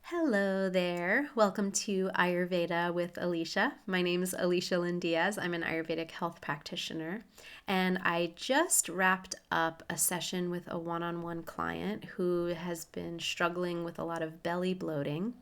Hello there. Welcome to Ayurveda with Alicia. My name is Alicia Lynn Diaz. I'm an Ayurvedic health practitioner, and I just wrapped up a session with a one-on-one client who has been struggling with a lot of belly bloating.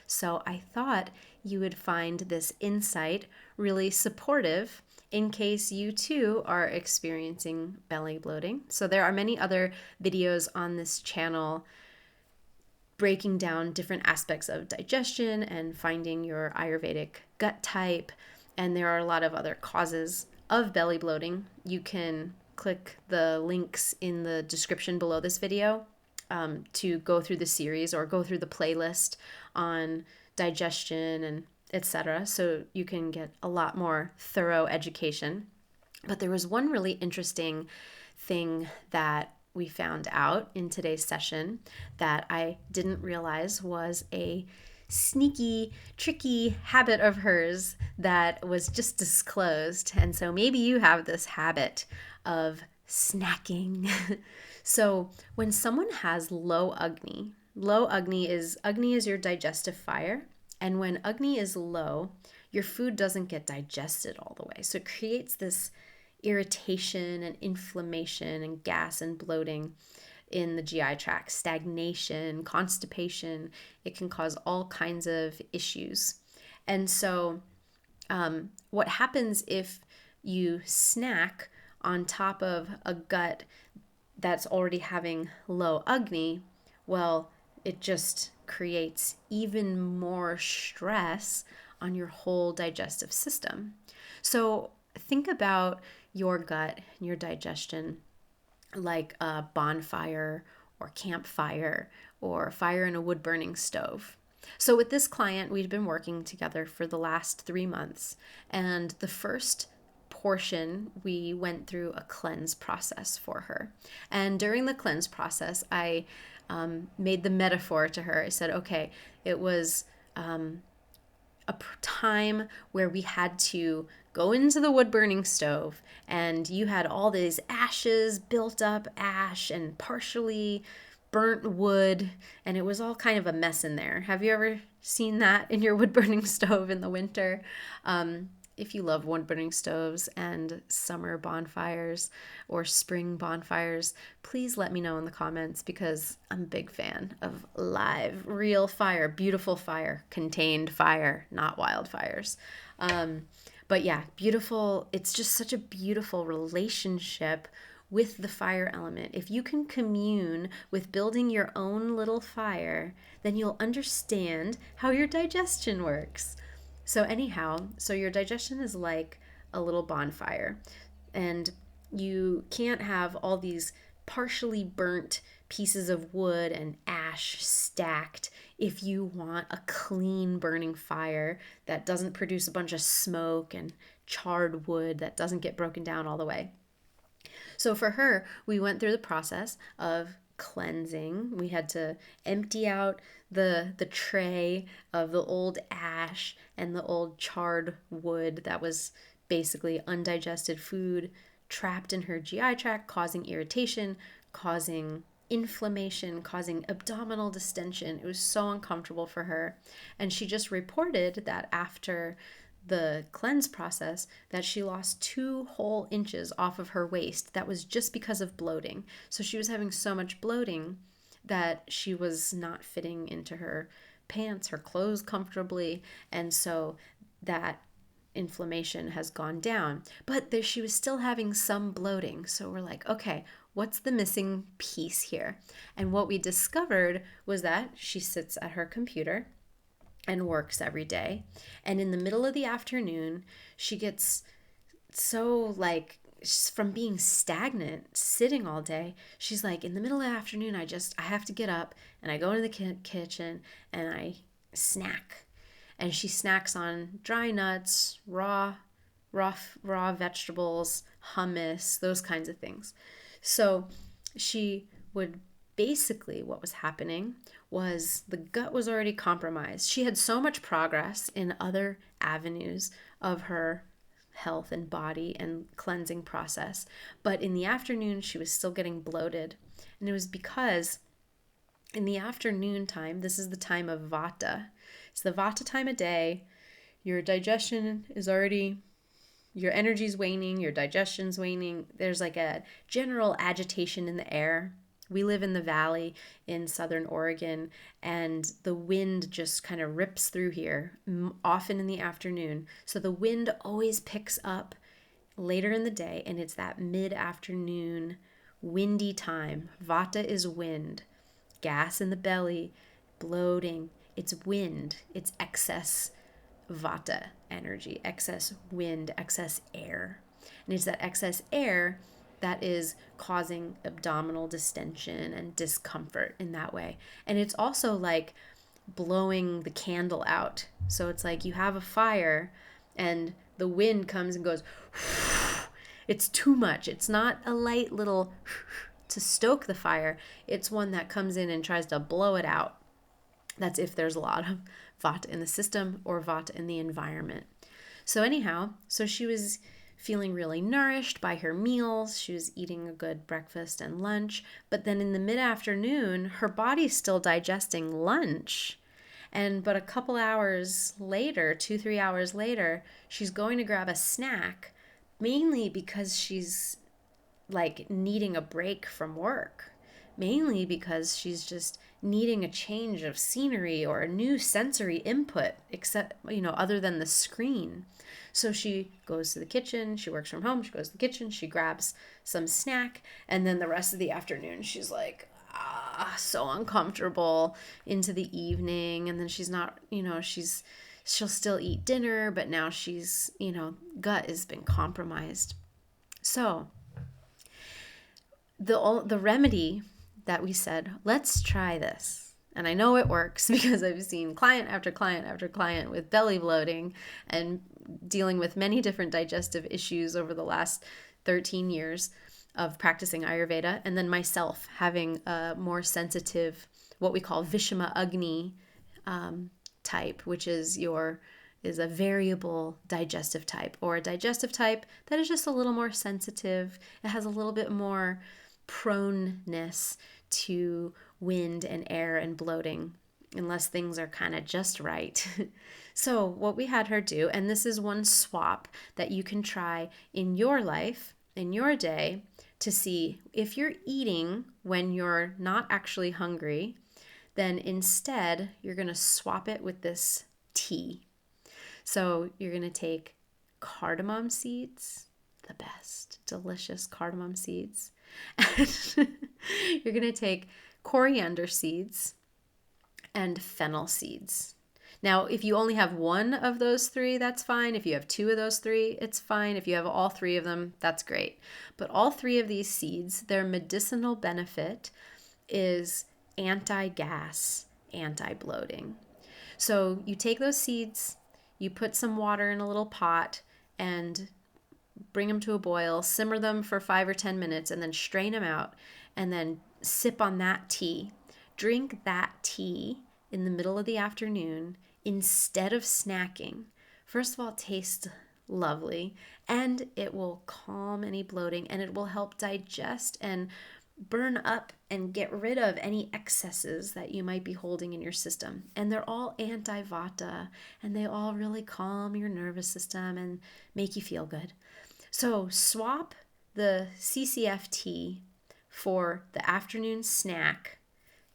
So I thought you would find this insight really supportive in case you too are experiencing belly bloating. So there are many other videos on this channel breaking down different aspects of digestion and finding your Ayurvedic gut type. And there are a lot of other causes of belly bloating. You can click the links in the description below this video to go through the series or go through the playlist on digestion and etc. So you can get a lot more thorough education. But there was one really interesting thing that we found out in today's session that I didn't realize was a sneaky, tricky habit of hers that was just disclosed. And so maybe you have this habit of snacking. So when someone has low Agni is your digestive fire. And when Agni is low, your food doesn't get digested all the way. So it creates this irritation and inflammation and gas and bloating in the GI tract, stagnation, constipation. It can cause all kinds of issues. And so, what happens if you snack on top of a gut that's already having low Agni? Well, it just creates even more stress on your whole digestive system. So, think about your gut and your digestion like a bonfire or campfire or fire in a wood burning stove. So with this client, we'd been working together for the last 3 months, and the first portion we went through a cleanse process for her. And during the cleanse process, I made the metaphor to her. I said, okay, it was a time where we had to go into the wood burning stove, and you had all these ashes, built up ash and partially burnt wood, and it was all kind of a mess in there. Have you ever seen that in your wood burning stove in the winter? If you love wood burning stoves and summer bonfires or spring bonfires, please let me know in the comments, because I'm a big fan of live, real fire, beautiful fire, contained fire, not wildfires. But yeah, beautiful. It's just such a beautiful relationship with the fire element. If you can commune with building your own little fire, then you'll understand how your digestion works. So anyhow, so your digestion is like a little bonfire, and you can't have all these partially burnt pieces of wood and ash stacked if you want a clean burning fire that doesn't produce a bunch of smoke and charred wood that doesn't get broken down all the way. So for her, we went through the process of cleansing. We had to empty out the tray of the old ash and the old charred wood that was basically undigested food trapped in her GI tract, causing irritation, causing inflammation, causing abdominal distension. It was so uncomfortable for her. And she just reported that after the cleanse process that she lost 2 whole inches off of her waist. That was just because of bloating. So she was having so much bloating that she was not fitting into her pants, her clothes comfortably, and so that inflammation has gone down. But she was still having some bloating. So we're like, okay, what's the missing piece here? And what we discovered was that she sits at her computer and works every day. And in the middle of the afternoon, she gets so from being stagnant, sitting all day, she's like, in the middle of the afternoon, I have to get up, and I go into the kitchen and I snack. And she snacks on dry nuts, raw vegetables, hummus, those kinds of things. So she would basically, what was happening was the gut was already compromised. She had so much progress in other avenues of her health and body and cleansing process, but in the afternoon she was still getting bloated. And it was because In the afternoon time, this is the time of vata. It's the vata time of day. Your digestion is already, your energy's waning, your digestion's waning. There's like a general agitation in the air. We live in the valley in southern Oregon, and the wind just kind of rips through here, often in the afternoon. So the wind always picks up later in the day, and it's that mid-afternoon windy time. Vata is wind, gas in the belly, bloating. It's wind, it's excess vata energy, excess wind, excess air. And it's that excess air that is causing abdominal distension and discomfort in that way. And it's also like blowing the candle out. So it's like you have a fire and the wind comes and goes, it's too much. It's not a light little to stoke the fire. It's one that comes in and tries to blow it out. That's if there's a lot of vata in the system or vata in the environment. So anyhow, so she was feeling really nourished by her meals. She was eating a good breakfast and lunch. But then in the mid-afternoon, her body's still digesting lunch. But a couple hours later, 2-3 hours later, she's going to grab a snack, mainly because she's like needing a break from work, mainly because she's just needing a change of scenery or a new sensory input, except, other than the screen. So she goes to the kitchen, she works from home, she goes to the kitchen, she grabs some snack, and then the rest of the afternoon she's like, so uncomfortable into the evening. And then she's not, she'll still eat dinner, but now she's, gut has been compromised. So the remedy that we said, let's try this. And I know it works because I've seen client after client after client with belly bloating and dealing with many different digestive issues over the last 13 years of practicing Ayurveda, and then myself having a more sensitive, what we call Vishama Agni type, which is a variable digestive type, or a digestive type that is just a little more sensitive. It has a little bit more proneness to wind and air and bloating, unless things are kind of just right. So what we had her do, and this is one swap that you can try in your life, in your day, to see if you're eating when you're not actually hungry, then instead you're going to swap it with this tea. So you're going to take cardamom seeds, the best, delicious cardamom seeds. And you're going to take coriander seeds and fennel seeds. Now, if you only have one of those three, that's fine. If you have two of those three, it's fine. If you have all three of them, that's great. But all three of these seeds, their medicinal benefit is anti-gas, anti-bloating. So you take those seeds, you put some water in a little pot and bring them to a boil, simmer them for 5 or 10 minutes, and then strain them out, and then sip on that tea. Drink that tea in the middle of the afternoon instead of snacking. First of all, it tastes lovely, and it will calm any bloating, and it will help digest and burn up and get rid of any excesses that you might be holding in your system. And they're all anti-vata, and they all really calm your nervous system and make you feel good. So swap the CCF tea for the afternoon snack,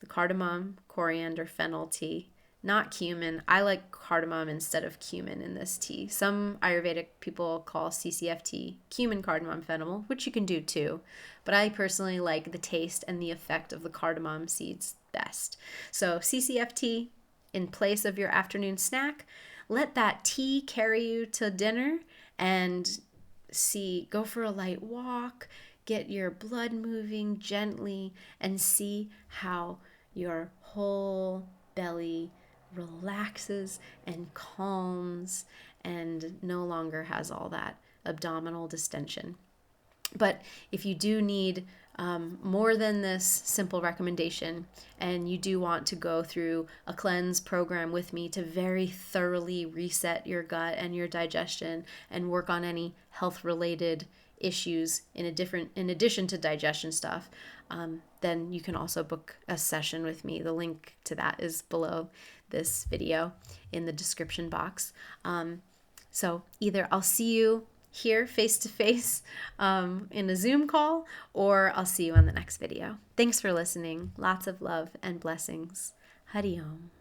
the cardamom, coriander, fennel tea, not cumin. I like cardamom instead of cumin in this tea. Some Ayurvedic people call CCF tea cumin, cardamom, fennel, which you can do too. But I personally like the taste and the effect of the cardamom seeds best. So CCF tea in place of your afternoon snack. Let that tea carry you to dinner, and go for a light walk, get your blood moving gently, and see how your whole belly relaxes and calms and no longer has all that abdominal distension. But if you do need more than this simple recommendation, and you do want to go through a cleanse program with me to very thoroughly reset your gut and your digestion and work on any health related issues in addition to digestion stuff, then then you can also book a session with me. The link to that is below this video in the description box. So either I'll see you here face to face in a Zoom call, or I'll see you on the next video. Thanks for listening. Lots of love and blessings. Hari Om.